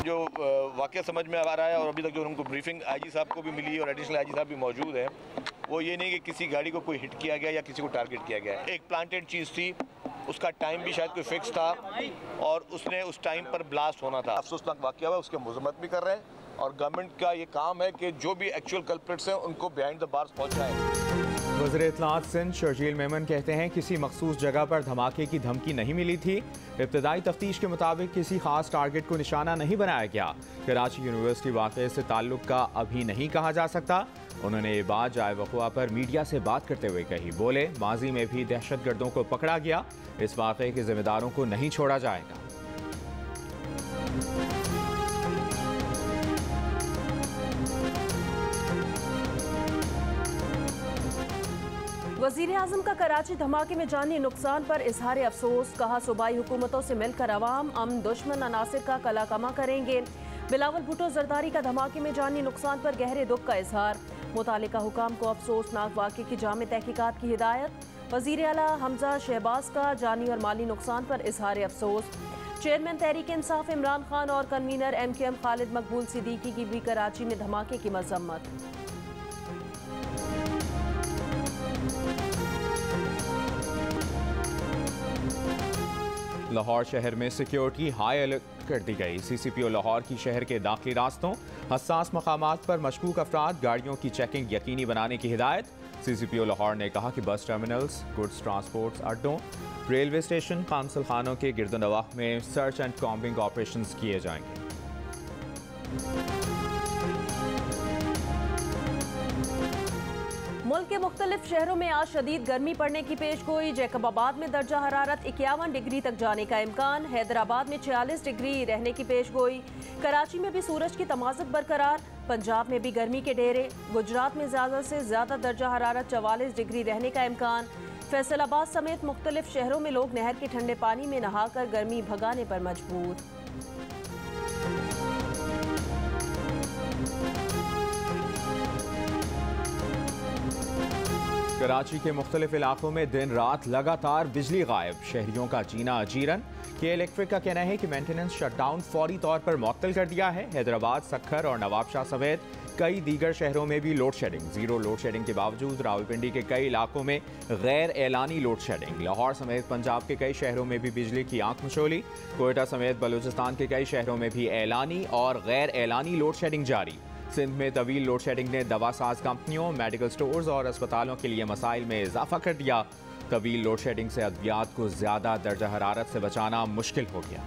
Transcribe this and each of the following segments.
जो वाक़या समझ में आ रहा है और अभी तक जो उनको ब्रीफिंग आईजी साहब को भी मिली और एडिशनल आईजी साहब भी मौजूद है, वो ये नहीं कि किसी गाड़ी को कोई हिट किया गया या किसी को टारगेट किया गया। एक प्लांटेड चीज़ थी, उसका टाइम भी शायद कोई फिक्स था और उसने उस टाइम पर ब्लास्ट होना था। अफसोसनाक वाक़या हुआ, उसकी मजम्मत भी कर रहे हैं और गवर्नमेंट का ये काम है कि जो भी एक्चुअल कल्प्रिट्स हैं उनको बिहाइंड द बार्स पहुँचाएँ। वज़ीर इत्तलात सिंध शर्जील मेमन कहते हैं किसी मखसूस जगह पर धमाके की धमकी नहीं मिली थी। इब्तदाई तफ्तीश के मुताबिक किसी खास टारगेट को निशाना नहीं बनाया गया। कराची यूनिवर्सिटी वाक़े से ताल्लुक का अभी नहीं कहा जा सकता। उन्होंने ये बात जाए वक़ुआ पर मीडिया से बात करते हुए कही। बोले, माजी में भी दहशतगर्दों को पकड़ा गया, इस वाक़े के जिम्मेदारों को नहीं छोड़ा जाएगा। वज़ीर आज़म का कराची धमाके में जानी नुकसान पर इजहार अफसोस। कहा, सूबाई हुकूमतों से मिलकर अवाम अमन दुश्मन अनासिर का कलाकमा करेंगे। बिलावल भुट्टो जरदारी का धमाके में जानी नुकसान पर गहरे दुख का इजहार। मुतालिका हुकाम को अफसोसनाक वाक़े की जामे तहकीकात की हिदायत। वज़ीर आला हमजा शहबाज का जानी और माली नुकसान पर इजहार अफसोस। चेयरमैन तहरीक इंसाफ इमरान खान और कन्वीनर MKM खालिद मकबूल सिद्दीकी की भी कराची में धमाके की मजम्मत। लाहौर शहर में सिक्योरिटी हाई अलर्ट कर दी गई। CCPO लाहौर की शहर के दाखिली रास्तों, हसास मकामात पर मशकूक अफराद, गाड़ियों की चेकिंग यकीनी बनाने की हिदायत। CCPO लाहौर ने कहा कि बस टर्मिनल्स, गुड्स ट्रांसपोर्ट अड्डों, रेलवे स्टेशन, काउंसिल खानों के गिरदोनवाह में सर्च एंड कॉम्बिंग ऑपरेशंस किए जाएंगे। मुल्क के मुख्तलिफ शहरों में आज शदीद गर्मी पड़ने की पेशगोई। जैकबाबाद में दर्जा हरारत 51 डिग्री तक जाने का इम्कान। हैदराबाद में 46 डिग्री रहने की पेशगोई। कराची में भी सूरज की तमाज़त बरकरार। पंजाब में भी गर्मी के डेरे। गुजरात में ज़्यादा से ज़्यादा दर्जा हरारत 44 डिग्री रहने का इम्कान। फैसलाबाद समेत मुख्तलिफ शहरों में लोग नहर के ठंडे पानी में नहाकर गर्मी भगाने पर मजबूर। कराची के मुख्तलिफ इलाकों में दिन रात लगातार बिजली गायब। शहरियों का जीना अजीरन। के इलेक्ट्रिक का कहना है कि मेंटेनेंस शटडाउन फौरी तौर पर मुअत्तल कर दिया है। हैदराबाद, सक्खर और नवाबशाह समेत कई दीगर शहरों में भी load shedding. Zero load shedding के बावजूद रावलपिंडी के कई इलाकों में गैर एलानी लोड शेडिंग। लाहौर समेत पंजाब के कई शहरों में भी बिजली की आंख मचोली। कोयटा समेत बलूचिस्तान के कई शहरों में भी एलानी और गैर एलानी लोड शेडिंग जारी। सिंध में तवील लोड शेडिंग ने दवा साज कंपनियों, मेडिकल स्टोर्स और अस्पतालों के लिए मसाइल में इजाफा कर दिया। तवील लोड शेडिंग से अद्वियात को ज़्यादा दर्जा हरारत से बचाना मुश्किल हो गया।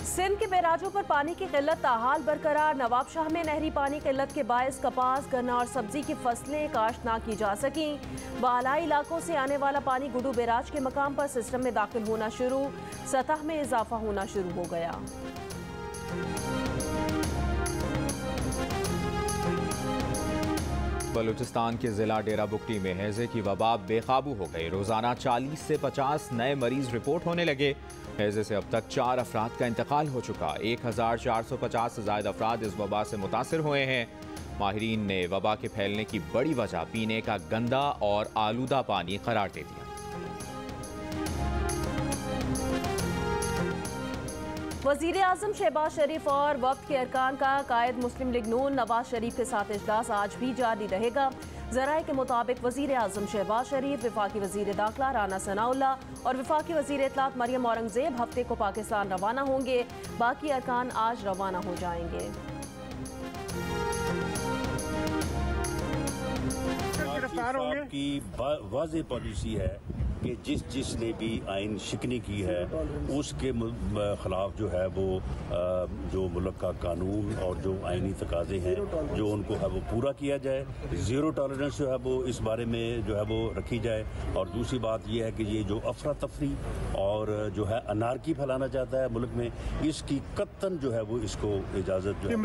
सिंध के बैराजों पर पानी की किल्लत ताहाल बरकरार। नवाबशाह में नहरी पानी किल्लत के बायस कपास, गन्ना और सब्जी की फसलें काश्त ना की जा सकी। बालाई इलाकों से आने वाला पानी गुडू बैराज के मकाम पर सिस्टम में दाखिल होना शुरू। सतह में इजाफा होना शुरू हो गया। बलूचिस्तान के जिला डेरा बुगटी में हैजे की वबा बेकाबू हो गई। रोजाना 40 से 50 नए मरीज रिपोर्ट होने लगे। हैजे से अब तक 4 अफराद का इंतकाल हो चुका। 1450 से ज्यादा अफराद इस वबा से मुतासिर हुए हैं। माहिरीन ने वबा के फैलने की बड़ी वजह पीने का गंदा और आलूदा पानी करार दे दिया। वज़ीर आज़म शहबाज शरीफ और वक्त के अरकान का कायद मुस्लिम लीग नून नवाज शरीफ के साथ इजलास आज भी जारी रहेगा। ज़राए के मुताबिक वज़ीर आज़म शहबाज शरीफ, वफाकी वज़ीर दाखिला राना सनाउल्ला और वफाकी वज़ीर इत्तलात मरियम औरंगज़ेब हफ्ते को पाकिस्तान रवाना होंगे। बाकी अरकान आज रवाना हो जाएंगे। की वाज़ेह पॉलिसी है कि जिसने भी आइन शिकनी की है उसके खिलाफ जो है वो जो मुल्क का कानून और जो आइनी तकाजे हैं जो उनको है वो पूरा किया जाए। ज़ीरो टॉलरेंस जो है वो इस बारे में जो है वो रखी जाए। और दूसरी बात ये है कि ये जो अफरा तफरी और जो है अनारकी फैलाना चाहता है मुल्क में, इसकी कत्तन जो है वो इसको इजाज़त जो है।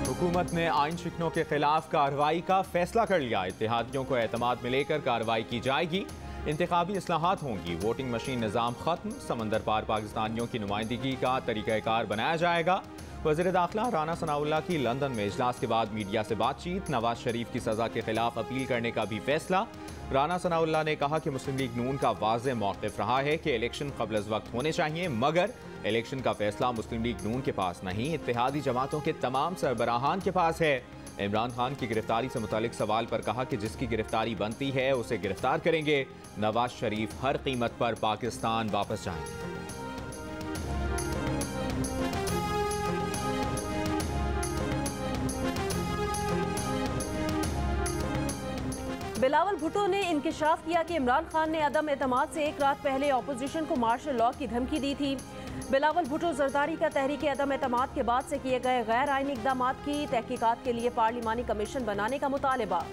हुकूमत ने आइन शिकनों के खिलाफ कार्रवाई का फैसला कर लिया। इत्तेहादियों को एतमाद में लेकर कार्रवाई की जाएगी। इंतखाबी इस्लाहात होंगी, वोटिंग मशीन निज़ाम खत्म, समंदर पार पाकिस्तानियों की नुमाइंदगी का तरीक़ाकार बनाया जाएगा। वज़ीर दाखिला राना सनाउल्लाह की लंदन में इजलास के बाद मीडिया से बातचीत, नवाज शरीफ की सज़ा के खिलाफ अपील करने का भी फैसला। राना सनाउल्लाह ने कहा कि मुस्लिम लीग नून का वाज़ेह मौक़िफ़ रहा है कि इलेक्शन क़ब्ल अज़ वक्त होने चाहिए, मगर इलेक्शन का फैसला मुस्लिम लीग नून के पास नहीं, इत्तेहादी जमातों के तमाम सरबराहान के पास है। इमरान खान की गिरफ्तारी से मुतालिक सवाल पर कहा कि जिसकी गिरफ्तारी बनती है उसे गिरफ्तार करेंगे। नवाज शरीफ हर कीमत पर पाकिस्तान वापस जाएंगे। बिलावल भुट्टो ने इंकिशाफ किया कि इमरान खान ने अदम एतमाद से एक रात पहले अपोजिशन को मार्शल लॉ की धमकी दी थी। बिलावल भुट्टो जरदारी का तहरीक अदम एतमाद के बाद से किए गए गैर आईनी इक़दामात की तहकीकात के लिए पार्लिमानी कमीशन बनाने का मुतालबा।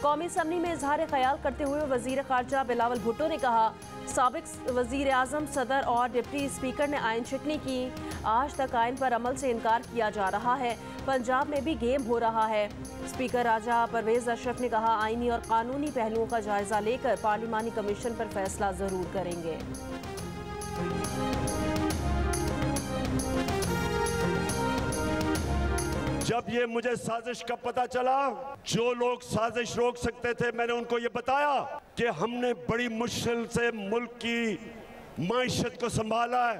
कौमी असम्बली में इजहार ख्याल करते हुए वज़ीर ख़ारजा बिलावल भुट्टो ने कहा, साबिक़ वज़ीर आज़म, सदर और डिप्टी स्पीकर ने आइन शिकनी की, आज तक आइन पर अमल से इनकार किया जा रहा है, पंजाब में भी गेम हो रहा है। स्पीकर राजा परवेज़ अशरफ ने कहा, आइनी और कानूनी पहलुओं का जायजा लेकर पार्लिमानी कमीशन पर फैसला ज़रूर करेंगे। जब ये मुझे साजिश का पता चला, जो लोग साजिश रोक सकते थे, मैंने उनको ये बताया कि हमने बड़ी मुश्किल से मुल्क की माइशत को संभाला है।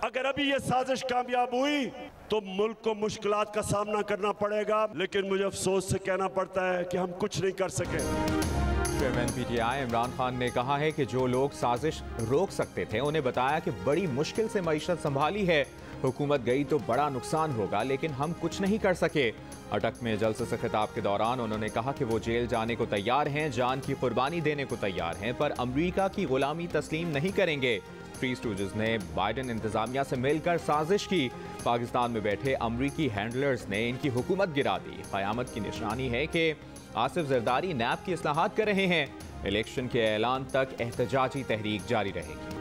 अगर अभी ये साजिश कामयाब हुई तो मुल्क को मुश्किलात का सामना करना पड़ेगा, लेकिन मुझे अफसोस से कहना पड़ता है कि हम कुछ नहीं कर सके। चेयरमैन पीटीआई इमरान खान ने कहा है कि जो लोग साजिश रोक सकते थे उन्हें बताया कि बड़ी मुश्किल से मईशत संभाली है, हुकूमत गई तो बड़ा नुकसान होगा, लेकिन हम कुछ नहीं कर सके। अटक में जलसे से खिताब के दौरान उन्होंने कहा कि वो जेल जाने को तैयार हैं, जान की कुर्बानी देने को तैयार हैं, पर अमरीका की गुलामी तस्लीम नहीं करेंगे। थ्री स्टूजेस ने बाइडन इंतजामिया से मिलकर साजिश की, पाकिस्तान में बैठे अमरीकी हैंडलर्स ने इनकी हुकूमत गिरा दी। क़यामत की निशानी है कि आसिफ जरदारी नैब की इस्लाहात कर रहे हैं, इलेक्शन के ऐलान तक एहतजाजी तहरीक जारी रहेगी।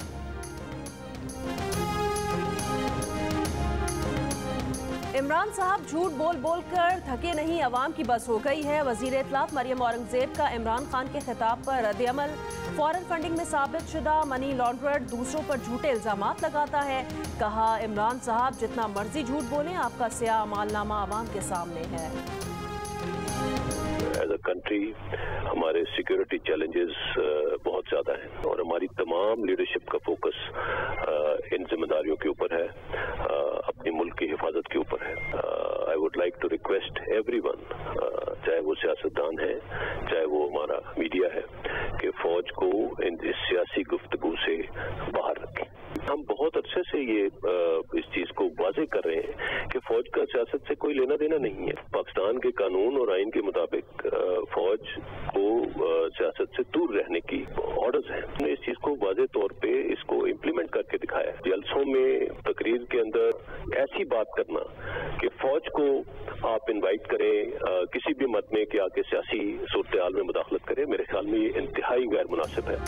इमरान साहब झूठ बोल बोल कर थके नहीं, अवाम की बस हो गई है। वजीर इत्तलाफ मरियम औरंगजेब का इमरान खान के खिताब पर रद्द-ए-अमल। फॉरेन फंडिंग में साबित शुदा मनी लॉन्ड्रर दूसरों पर झूठे इल्जामात लगाता है। कहा, इमरान साहब जितना मर्जी झूठ बोलें, आपका स्याह मालनामा अवाम के सामने है। एज अ कंट्री हमारे सिक्योरिटी चैलेंजेस बहुत ज़्यादा हैं और हमारी तमाम लीडरशिप का फोकस इन जिम्मेदारियों के ऊपर है, अपनी मुल्क की हिफाजत के ऊपर है। I would like to request everyone, चाहे वो सियासतदान है, चाहे वो हमारा मीडिया है, कि फौज को इस सियासी गुफ्तगू से बाहर रखें। हम बहुत अच्छे से ये इस चीज को वाज़ेह कर रहे हैं कि फौज का सियासत से कोई लेना देना नहीं है। पाकिस्तान के कानून और आइन के मुताबिक फौज को सियासत से दूर रहने की ऑर्डर्स हैं। हमने इस चीज को वाज़ेह तौर पे इसको इम्प्लीमेंट करके दिखाया। जलसों में, तकरीर के अंदर ऐसी बात करना कि फौज को आप इनवाइट करें किसी भी मत में कि आके सियासी सूरत-ए-हाल में मुदाखलत करें, मेरे ख्याल में ये इंतहाई गैर मुनासिब है।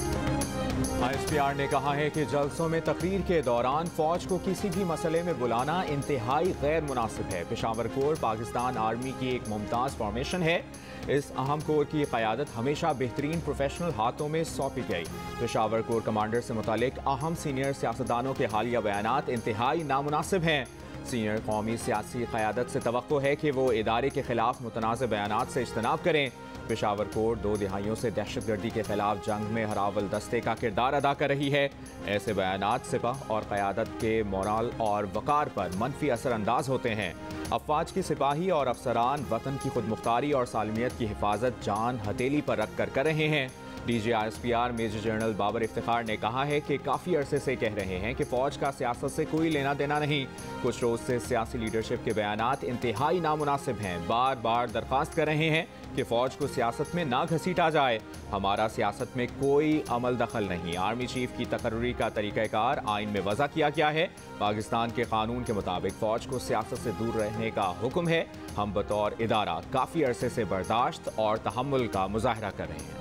ISPR ने कहा है कि जलसों में तकरीर के दौरान फौज को किसी भी मसले में बुलाना इंतहाई गैर मुनासिब है। पेशावर कोर पाकिस्तान आर्मी की एक मुमताज़ फॉर्मेशन है। इस अहम कोर की क़यादत हमेशा बेहतरीन प्रोफेशनल हाथों में सौंपी गई। पेशावर कोर कमांडर से मुतालिक अहम सीनियर सियासतदानों के हालिया बयानात इंतहाई नामुनासिब हैं। सीनियर कौमी सियासी क़यादत से तवक्को है कि वो इदारे के खिलाफ मुतनाज़ बयानात से इज्तनाब करें। पेशावर कोर 2 दिहाइयों से दहशतगर्दी के खिलाफ जंग में हरावल दस्ते का किरदार अदा कर रही है। ऐसे बयानात सिपाह और क़यादत के मोराल और वक़ार पर मनफी असर अंदाज होते हैं। अफवाज के सिपाही और अफसरान वतन की खुदमुख्तारी और सालमियत की हिफाजत जान हथेली पर रख कर रहे हैं। DG ISPR major general Babar Iftikhar ने कहा है कि काफ़ी अरसे से कह रहे हैं कि फ़ौज का सियासत से कोई लेना देना नहीं। कुछ रोज़ से सियासी लीडरशिप के बयानात इंतहाई नामुनासिब हैं। बार बार दरख्वास्त कर रहे हैं कि फ़ौज को सियासत में ना घसीटा जाए। हमारा सियासत में कोई अमल दखल नहीं। आर्मी चीफ की तकर्री का तरीक़ाकार आइन में वज़ा किया गया है। पाकिस्तान के कानून के मुताबिक फ़ौज को सियासत से दूर रहने का हुक्म है। हम बतौर इदारा काफ़ी अरसे से बर्दाश्त और तहम्मुल का मुजाहरा कर रहे हैं।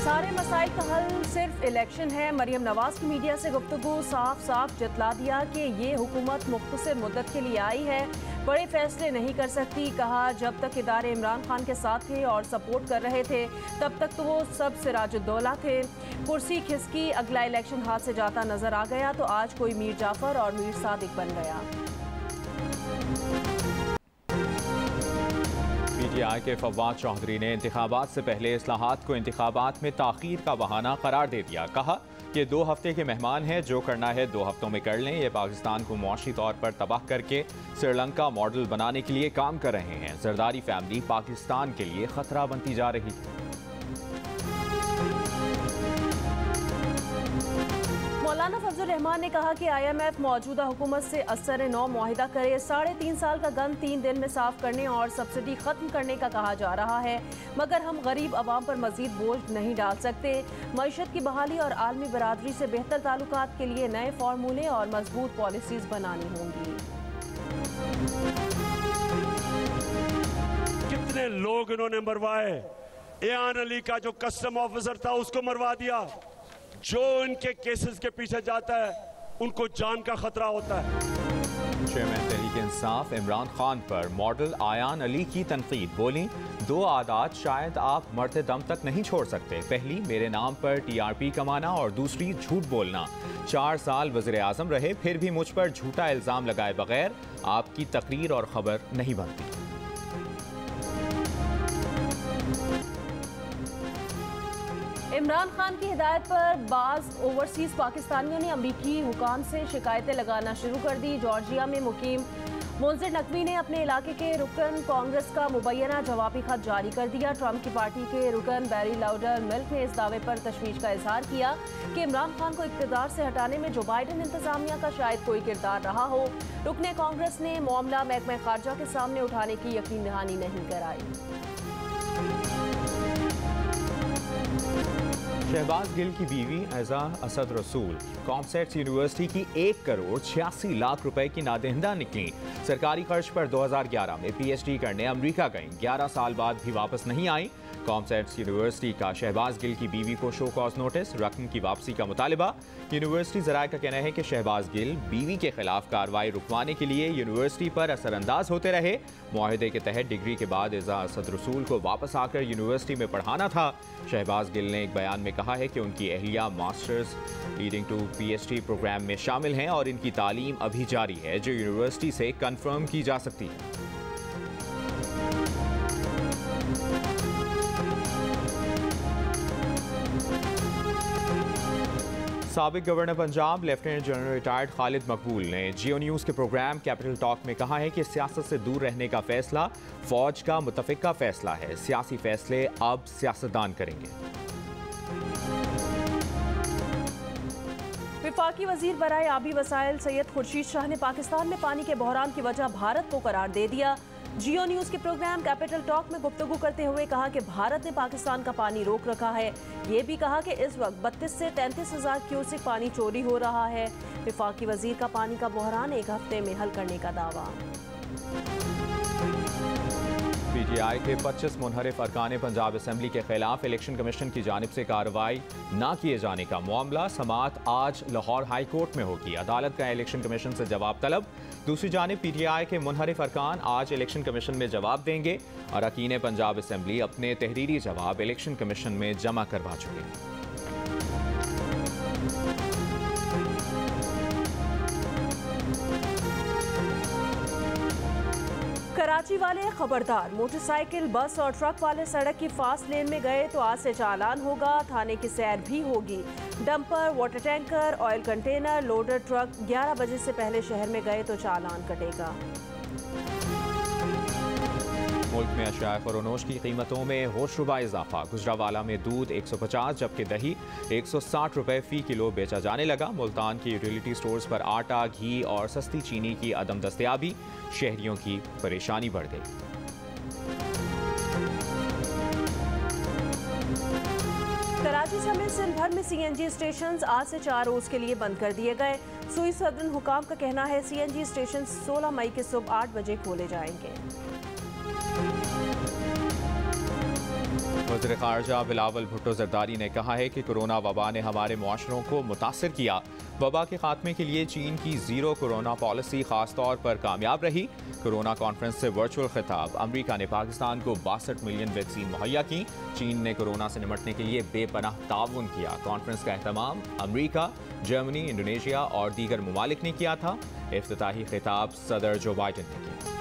सारे मसाइल का हल सिर्फ इलेक्शन है। मरियम नवाज की मीडिया से गुफ्तगू साफ साफ जतला दिया कि ये हुकूमत मुख्तसर मुद्दत के लिए आई है, बड़े फैसले नहीं कर सकती। कहा जब तक इदारे इमरान खान के साथ थे और सपोर्ट कर रहे थे तब तक तो वो सब सिराजुद्दौला थे। कुर्सी खिसकी, अगला इलेक्शन हाथ से जाता नजर आ गया तो आज कोई मीर जाफर और मीर सादिक बन गया। PTI के फवाद चौधरी ने इंतखाबात से पहले इस्लाहात को इंतखाबात में ताख़ीर का बहाना करार दे दिया। कहा कि 2 हफ्ते के मेहमान हैं, जो करना है 2 हफ्तों में कर लें। ये पाकिस्तान को मुआशी तौर पर तबाह करके श्रीलंका मॉडल बनाने के लिए काम कर रहे हैं। जरदारी फैमिली पाकिस्तान के लिए खतरा बनती जा रही है। मौलाना फजल रहमान ने कहा कि IMF मौजूदा हुकूमत से असर नौ मुआहिदा करे। 3.5 साल का गन 3 दिन में साफ करने और सब्सिडी खत्म करने का कहा जा रहा है, मगर हम गरीब आवाम पर मजीद बोझ नहीं डाल सकते। मईशत की बहाली और आलमी बरादरी से बेहतर ताल्लुकात के लिए नए फार्मूले और मजबूत पॉलिसीज बनानी होंगी। कितने लोग इन्होंने मरवाए। एयान अली का जो कस्टम ऑफिसर था उसको मरवा दिया। जो इनके केसेस के पीछे जाता है उनको जान का खतरा होता है। चेयरमैन तहरीक इंसाफ इमरान खान पर मॉडल आयान अली की तनकीद। बोली 2 आदत शायद आप मरते दम तक नहीं छोड़ सकते। पहली, मेरे नाम पर TRP कमाना और दूसरी, झूठ बोलना। 4 साल वज़ीर आज़म रहे फिर भी मुझ पर झूठा इल्ज़ाम लगाए बगैर आपकी तकरीर और खबर नहीं बनती। इमरान खान की हिदायत पर बाज़ ओवरसीज़ पाकिस्तानियों ने अमरीकी हुकाम से शिकायतें लगाना शुरू कर दी। जॉर्जिया में मुकीम मुंज़िर नकवी ने अपने इलाके के रुकन कांग्रेस का मुबैना जवाबी खत जारी कर दिया। ट्रंप की पार्टी के रुकन बैरी लाउडर मिल्क ने इस दावे पर तशवीश का इजहार किया कि इमरान खान को इक़्तिदार से हटाने में जो बाइडन इंतजामिया का शायद कोई किरदार रहा हो। रुकने कांग्रेस ने मामला महकमा खारजा के सामने उठाने की यकीन दहानी नहीं कराई। शहबाज गिल की बीवी ऐज़ा असद रसूल कॉमसेट्स यूनिवर्सिटी की 1 करोड़ 86 लाख रुपए की नादहिंदा निकली। सरकारी खर्च पर 2011 में PhD करने अमेरिका गईं, 11 साल बाद भी वापस नहीं आई। कॉमसेट्स यूनिवर्सिटी का शहबाज गिल की बीवी को शो कॉज नोटिस, रकम की वापसी का मुतालिबा। यूनिवर्सिटी ज़राए का कहना है कि शहबाज गिल बीवी के खिलाफ कार्रवाई रुकवाने के लिए यूनिवर्सिटी पर असरअंदाज होते रहे। मुआहदे के तहत डिग्री के बाद ऐज़ा असद रसूल को वापस आकर यूनिवर्सिटी में पढ़ाना था। शहबाज गिल ने एक बयान में कहा है कि उनकी अहलिया masters leading to PhD program में शामिल हैं और इनकी तालीम अभी जारी है, जो यूनिवर्सिटी से कंफर्म की जा सकती है। साबिक governor Punjab lieutenant general retired Khalid मकबूल ने जियो न्यूज़ के प्रोग्राम कैपिटल टॉक में कहा है कि सियासत से दूर रहने का फैसला फौज का मुतफिका फैसला है। सियासी फैसले अब सियासतदान करेंगे। वफाकी वजीर बराए आबी वसाइल सैयद खुर्शीद शाह ने पाकिस्तान में पानी के बहरान की वजह भारत को करार दे दिया। जियो न्यूज़ के प्रोग्राम कैपिटल टॉक में गुफ्तगू करते हुए कहा कि भारत ने पाकिस्तान का पानी रोक रखा है। ये भी कहा कि इस वक्त 32 से 33 हज़ार क्यूसेक पानी चोरी हो रहा है। वफाकी वजीर का पानी का बहरान 1 हफ्ते में हल करने का दावा। PTI के 25 मुनहरिफ अरकान पंजाब असम्बली के खिलाफ इलेक्शन कमीशन की जानिब से कार्रवाई न किए जाने का मामला समाअत आज लाहौर हाई कोर्ट में होगी। अदालत का इलेक्शन कमीशन से जवाब तलब। दूसरी जानिब PTI के मुनहरिफ अरकान आज इलेक्शन कमीशन में जवाब देंगे। अरकान पंजाब असम्बली अपने तहरीरी जवाब इलेक्शन कमीशन में जमा करवा चुके हैं। कराची वाले खबरदार, मोटरसाइकिल, बस और ट्रक वाले सड़क की फास्ट लेन में गए तो आज से चालान होगा। थाने की सैर भी होगी। Dumper, water tanker, oil container, loader truck 11 बजे से पहले शहर में गए तो चालान कटेगा। मुल्क में अशिया फरोनोश की कीमतों में होशरुबा इजाफा। गुजरावाला में दूध 150 जबकि दही 160 रुपए फ़ी किलो बेचा जाने लगा। मुल्तान की यूटिलिटी स्टोर्स पर आटा, घी और सस्ती चीनी की अदम दस्तयाबी, शहरियों की परेशानी बढ़ गई। कराची समेत सिंध भर में CNG स्टेशन आज से 4 रोज के लिए बंद कर दिए गए। सुई सदरन हुकाम का कहना है CNG स्टेशन 16 मई के सुबह 8 बजे खोले जाएंगे। वज़ीर ख़ारजा बिलावल भुट्टो ज़रदारी ने कहा है कि कोरोना वबा ने हमारे मुआशरों को मुतासिर किया। वबा के खात्मे के लिए चीन की ज़ीरो कोरोना पॉलिसी ख़ास तौर पर कामयाब रही। कोरोना कॉन्फ्रेंस से वर्चुअल खिताब। अमरीका ने पाकिस्तान को 62 मिलियन वैक्सीन मुहैया की। चीन ने कोरोना से निपटने के लिए बेपनाह ताउन किया। कॉन्फ्रेंस का एहतमाम अमरीका, जर्मनी, इंडोनेशिया और दीगर ममालिक ने किया था। इफ्तिताही खिताब सदर जो बाइडन ने किया।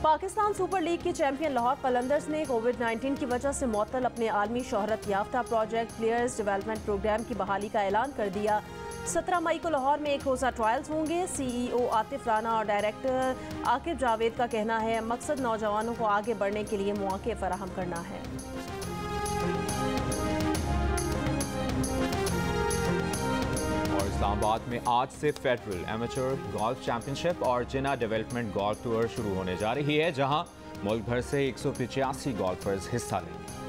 पाकिस्तान सुपर लीग की चैंपियन लाहौर कलंदर्स ने कोविड-19 की वजह से मुअत्तल अपने आलमी शोहरत याफ्ता प्रोजेक्ट प्लेयर्स डेवलपमेंट प्रोग्राम की बहाली का ऐलान कर दिया। 17 मई को लाहौर में एक रोज़ा ट्रायल्स होंगे। CEO आतिफ राना और डायरेक्टर आकिब जावेद का कहना है मकसद नौजवानों को आगे बढ़ने के लिए मौके फराहम करना है। इस्लामाबाद में आज से फेडरल एमेचर गोल्फ चैंपियनशिप और जिना डेवलपमेंट गोल्फ टूर शुरू होने जा रही है, जहां मुल्क भर से 185 गोल्फर्स हिस्सा लेंगे।